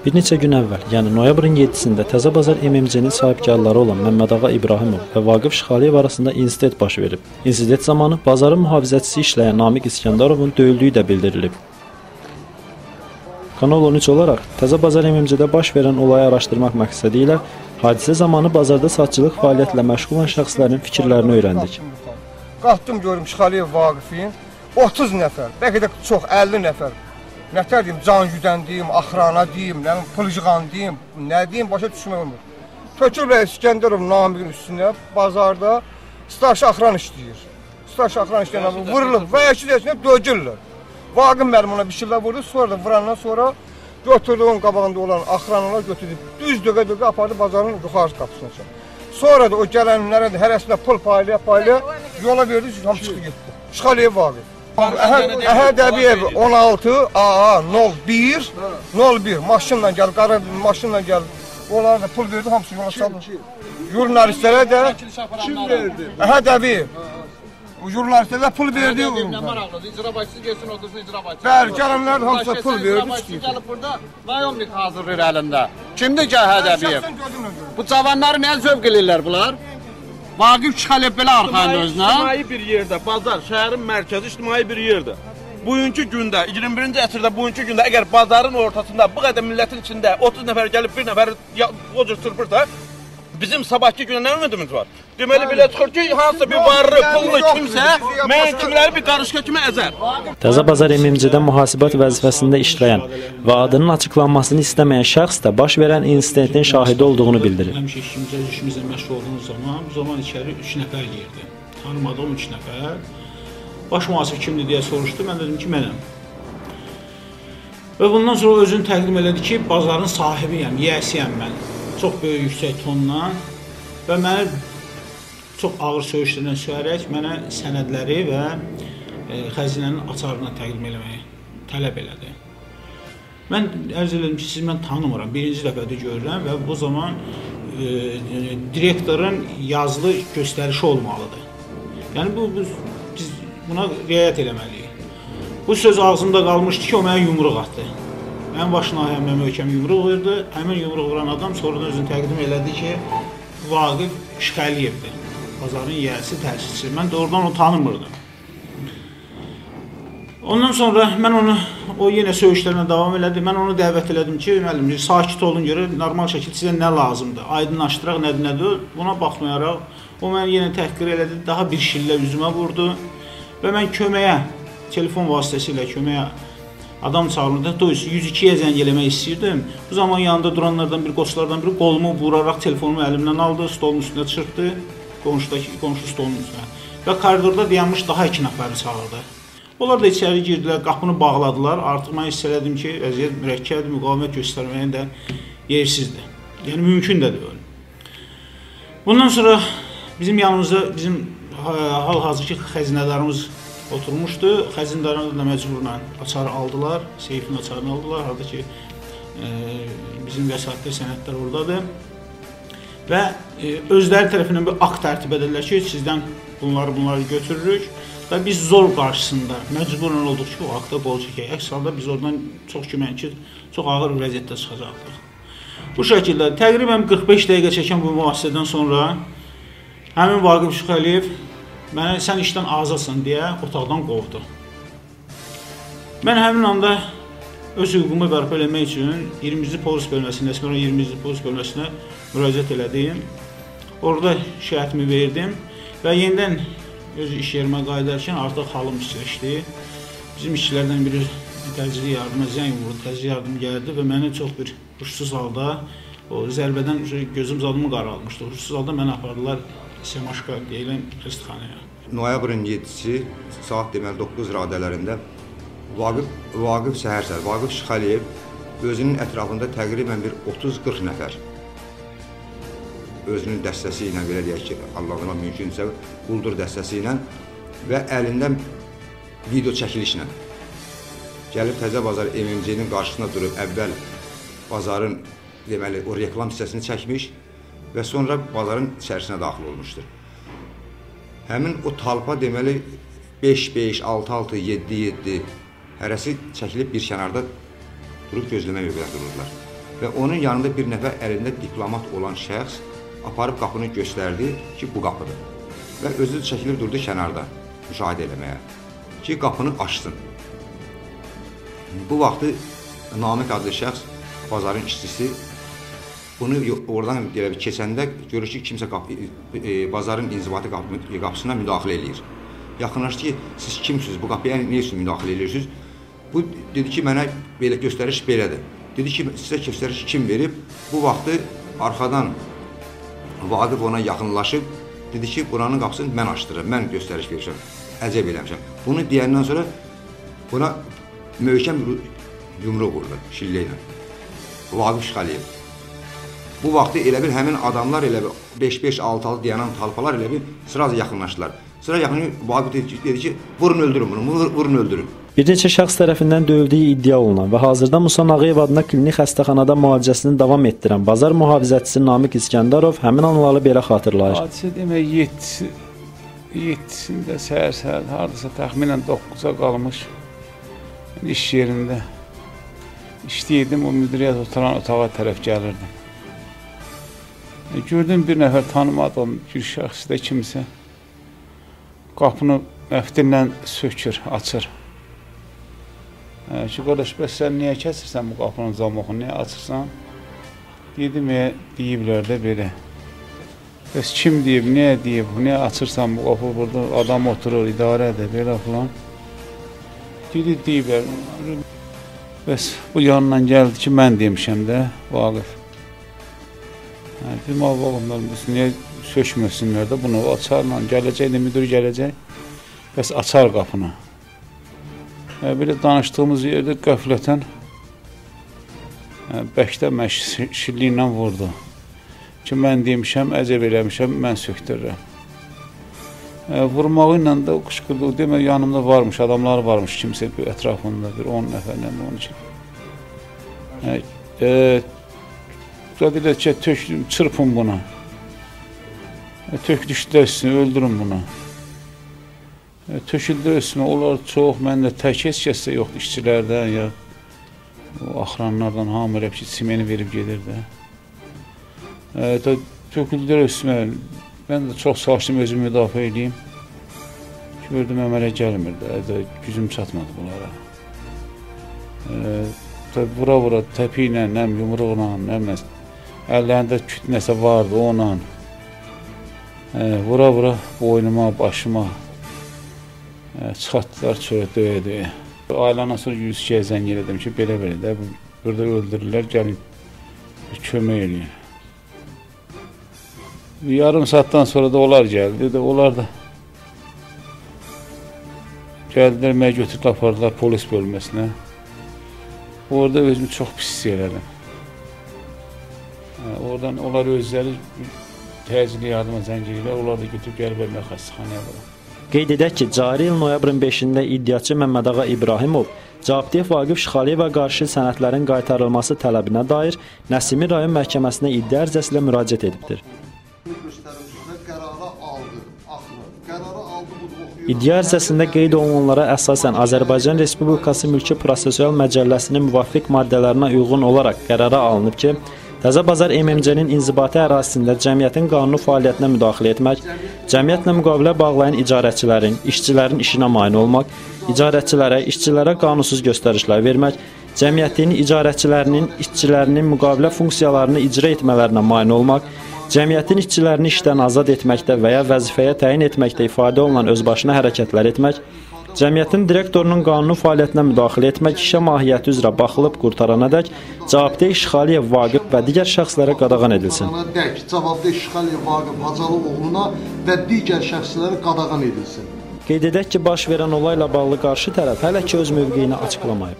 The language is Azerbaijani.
Bir neçə gün əvvəl, yəni noyabrın 7-sində Təzə Bazar MMC-nin sahibkarları olan Məmmədağa İbrahimov və Vaqif Şıxaliyev arasında insident baş verib. İnsident zamanı bazarın mühafizəçisi işləyən Namiq İskandarovun döyüldüyü də bildirilib. Kanal 13 olaraq Təzə Bazar MMC-də baş verən olayı araşdırmaq məqsədi ilə hadisə zamanı bazarda satçılıq fəaliyyətlə məşğul olan şəxslərin fikirlərini öyrəndik. Qalxdım görüm Şıxaliyev Vaqifin 30 nəfər, bəlkə də çox 50 nəfər. Nətər deyim, can güdən deyim, axrana deyim, pılcıqan deyim, nə deyim, başa düşmək olmur. Tökürlər İskəndərov Namiqin üstünə, bazarda starşı axran işləyir. Starşı axran işləyən vurulur və əşidəsinə döcürlər. Vaqif müəllim ona bir şeylər vurdu, sonra da vurandan sonra götürdü onun qabağında olan axranlar götürdü. Düz döqə-döqə apardı bazarın yuxarı qapısına çıxdı. Sonra da o gələnlərə də hərəsinə pul paylaya yola verdi, hamı çıxdı getdi. Şıxaliyev Vaqif. Əhəd Əbiyev 16 AA 01 maşınla gəl, qara maşınla gəl. Onlara da pul verdi, hamısı yola saldı. Jurnalistlərə də kim verdi? Əhəd Əbiyev. Jurnalistlərə pul verdi. Nə maraqlıdır, icra başçısı gəlsin, otursun icra başçısı. Bəli, gələnlər də hamısı pul verdi. Gəlib burada nayomlik hazırlayır əlində. Kimdir ki Əhəd Əbiyev? Bu cavanları nə zövq eləyirlər bunlar? Vaqif Şıxaliyev belə arxayında özünə. İctimai bir yerdə, bazar, şəhərin mərkəzi ictimai bir yerdə. Bugünkü gündə, 21-ci əsrdə bugünkü gündə əgər bazarın ortasında bu qədər millətin içində 30 nəfər gəlib bir nəfər o cür çırpırsa, bizim sabahki günə nə ümidimiz var? Deməli belə çıxır ki, hansısa bir varlı, pullu kimsə mən kimləri bir qarışqa kimi əzər. Təzə Bazar MMC-də mühasibat vəzifəsində işləyən və adının açıqlanmasını istəməyən şəxs də baş verən insidentin şahidi olduğunu bildirir. Həmişə işimizlə məşğul olduğumuz zaman, bu zaman içəri 3 nəfər girdi. Tanımadığım 3 nəfər. Baş mühasib kimdir deyə soruşdu, mən dedim ki, mənəm. Və bundan sonra özünü təqdim elədi ki, bazarın sahibiyəm, yiyəsiyəm mən. Çox böyük yüksək tonla və məni çox ağır söyüşlərlə söyərək mənə sənədləri və xəzinənin açarını təqdim eləməyi tələb elədi. Mən ərz elədim ki, siz mən tanımıram, birinci dəfədə görürəm və bu zaman direktorun yazılı göstərişi olmalıdır. Yəni, biz buna riayət eləməliyik. Bu söz ağzımda qalmışdı ki, o mənə yumruq atdı. Mənim başına həmən möhkəm yumruq verdi. Həmin yumruq vuran adam sonradan özünü təqdim elədi ki, Vaqif Şıxaliyevdir. Bazarın yiyəsi, təşkilçisi. Mən doğrudan onu tanımırdım. Ondan sonra mən onu, o yenə söyüşlərinə davam elədi. Mən onu dəvət elədim ki, müəllim, sakit olun görə, normal şəkildə sizə nə lazımdır? Aydınlaşdıraq, nədir? Buna baxmayaraq, o mənə yenə təhqir elədi, daha bir şillə üzümə vurdu və mən köməyə, telefon vasitəsilə köməyə adam çağırırdı, 102-yə zəng eləmək istəyirdim. Bu zaman yanında duranlardan bir qoçlardan biri qolumu vuraraq telefonumu əlimdən aldı, stolun üstünə çırpdı, qonşu stolun üstünə. Və koridorda dayanmış daha 2 nəfəri çağırdı. Onlar da içəri girdilər, qapını bağladılar. Artıq mən hiss elədim ki, vəziyyət mürəkkəbdir, müqavimət göstərməyin də yersizdir. Yəni, mümkün də deyil. Bundan sonra bizim yanımızda, bizim hal-hazırki xəzinələrimiz oturmuşdu. Xəzinələrimiz də məcburla açarı aldılar, seyfin açarını aldılar. Harada ki, bizim vəsaitli sənədlər oradadır. Və özləri tərəfindən bir akt tərtib edirlər ki, sizdən bunları götürürük. Və biz zor qarşısında məcburən olduq ki, o akta bol çəkək. Əks halda biz oradan çox güvən ki, çox ağır bir vəziyyətdə çıxacaqdıq. Bu şəkildə təqribən 45 dəqiqə çəkən bu mühasirədən sonra həmin Vaqif Şıxaliyev mənə sən işdən azadsan deyə otaqdan qovdu. Mən həmin anda öz hüququmu bərpa eləmək üçün 20-ci polis bölməsinə, Əsməran 20-ci polis bölməsinə müraciət elədim. Orada şəhətimi verdim və yenidən öz iş yerimə qayıdarkən artıq halım pisləşdi. Bizim işçilərdən biri təcili yardıma zəng vurdu, təcili yardım gəldi və məni çox bir huşsuz halda, o zərbədən gözüm zadımı qaralmışdı. Huşsuz halda məni apardılar Semaşka deyilən xəstəxanaya. Noyabrın 7-si saat deməli 9 radələrində Vaqif səhər-səhər, Vaqif Şıxaliyev özünün ətrafında təqribən bir 30-40 nəfər özünün dəstəsi ilə, belə deyək ki, Allah'ına mümkünsə, quldur dəstəsi ilə və əlindən video çəkilişlə gəlib Təzə Bazar MMC-nin qarşısına durub əvvəl bazarın deməli, o reklam hissəsini çəkmiş və sonra bazarın içərisinə daxil olmuşdur. Həmin o talpa deməli 5-5, 6-6, 7-7 hərəsi çəkilib bir kənarda durub gözləmək mövqedə dururlar. və onun yanında bir nəfər əlində diplomat olan şəxs aparıb qapını göstərdi ki, bu qapıdır. Və özü çəkilib durdu kənarda müşahidə eləməyə ki, qapını açsın. Bu vaxtı Namiq adlı şəxs, bazarın işçisi, bunu oradan keçəndə görür ki, kimsə bazarın inzibati qapısına müdaxilə eləyir. Yaxınlaşdı ki, siz kimsiniz, bu qapıya nə üçün müdaxilə edirsiniz? Bu dedi ki, mənə belə göstəriş belədir. Dedi ki, sizə göstəriş kim verib? Bu vaxtı arxadan Vaqif ona yaxınlaşıb, dedi ki, buranın qapısını mən açdırırım, mən göstəriş vermişəm, əcəb eləmişəm. Bunu deyəndən sonra buna möhkəm yumruq vurdu, şillə ilə. Vaqif Şıxəliyev. Bu vaxtı elə bir həmin adamlar elə bir 5-5-6 deyənən talpalar elə bir sıra yaxınlaşdılar. Sıra yaxınlaşıb Vaqif dedi ki, vurun öldürün bunu, vurun öldürün. Bir neçə şəxs tərəfindən döyüldüyü iddia olunan və hazırda Musa Nağıyev adına klinik xəstəxanada müalicəsini davam etdirən bazar mühafizəçisi Namiq İskəndarov həmin anları belə xatırlayır. Hadisə demək 7-sində səhər hardasa təxminən 9-a qalmış iş yerində işləyirdim, o müdiriyyət oturan otağa tərəf gəlirdim. Gördüm bir nəfər tanımadığım bir şəxs də kimsə qapını məftillə sökür, açır. Ki, qardaş, bəs sən niyə kəsirsən bu qapının zamoxunu, niyə açırsan? Dedim, deyiblər də belə. Bəs kim deyib, niyə deyib, niyə açırsan bu qapı, burada adam oturur, idarədir, belə falan. Deyiblər. Bəs bu yanından gəldi ki, mən demişəm də, Vaqif. Dedim, Vaqiflər, niyə sökməsinlər də bunu, açarla gələcək, müdür gələcək, bəs açar qapını. Belə danışdığımız yerdə qəflətən bəkdə şilli ilə vurdu. Ki, mən demişəm, əcəb eləmişəm, mən söktürürəm. Vurmağı ilə də qışqırdı, demək, yanımda varmış, adamlar varmış, kimsə ətrafında, bir 10 nəfərlə, 12. Dedilə ki, çırpın buna. Tökdüşdülər üstünə, öldürün bunu. Töküldü üstümə, onlar çox, məndə tək heç kəssə yoxdur, işçilərdən ya axranlardan, hamı elə ki, simeni verib gedirdi. Töküldü üstümə, mən də çox çalışdım özümü müdafiə edeyim. Gördüm, əmələ gəlmirdi, gücüm çatmadı bunlara. Vura-vura, təpi ilə, nəm yumruqla, nəm əllərində kütnəsə vardı, onunla. Vura-vura boynuma, başıma. Çıxartdılar çölə döyə-döyə. Ailəndən sonra 102-yə zəng elədim ki, belə-belə də, burada öldürürlər, gəlin, kömək eləyin. Yarım saatdan sonra da onlar gəldi, onlar da gəldilər, mənə götürüb apardılar polis bölməsinə. Orada özümü çox pis hiss elədim. Oradan onlar özləri təcili yardıma zəng edirlər, onlar da götürüb gəliblər mən xəstəxanaya bura. Qeyd edək ki, cari il noyabrın 5-də iddiaçı Məmmədağa İbrahimov cavabdeh Vaqif Şıxəliyevə qarşı sənədlərin qaytarılması tələbinə dair Nəsimi rayon məhkəməsinə iddia ərizəsi ilə müraciət edibdir. İddia ərizəsində qeyd olunanlara əsasən Azərbaycan Respublikası Mülki Prosessual Məcəlləsinin müvafiq maddələrinə uyğun olaraq qərara alınıb ki, Təzəbazar MMC-nin inzibati ərazisində cəmiyyətin qanuni fəaliyyətinə müdaxilə etmək, cəmiyyətlə müqavilə bağlayan icarəçilərin, işçilərin işinə mane olmaq, icarəçilərə, işçilərə qanunsuz göstərişlər vermək, cəmiyyətin icarəçilərinin, işçilərinin müqavilə funksiyalarını icra etmələrinə mane olmaq, cəmiyyətin işçilərini işdən azad etməkdə və ya vəzifəyə təyin etməkdə ifadə olunan özbaşına hərəkətlər etmək, cəmiyyətin direktorunun qanuni fəaliyyətinə müdaxilə etmək, işə mahiyyəti üzrə baxılıb qurtaranadək cavabdeh Şıxəliyev Vaqif və digər şəxslərə qadağan edilsin. Cavabdeh Şıxəliyev Vaqif Hacıoğluna və digər şəxslərə qadağan edilsin. Qeyd edək ki, baş verən olayla bağlı qarşı tərəf hələ ki öz mövqeyini açıqlamayıb.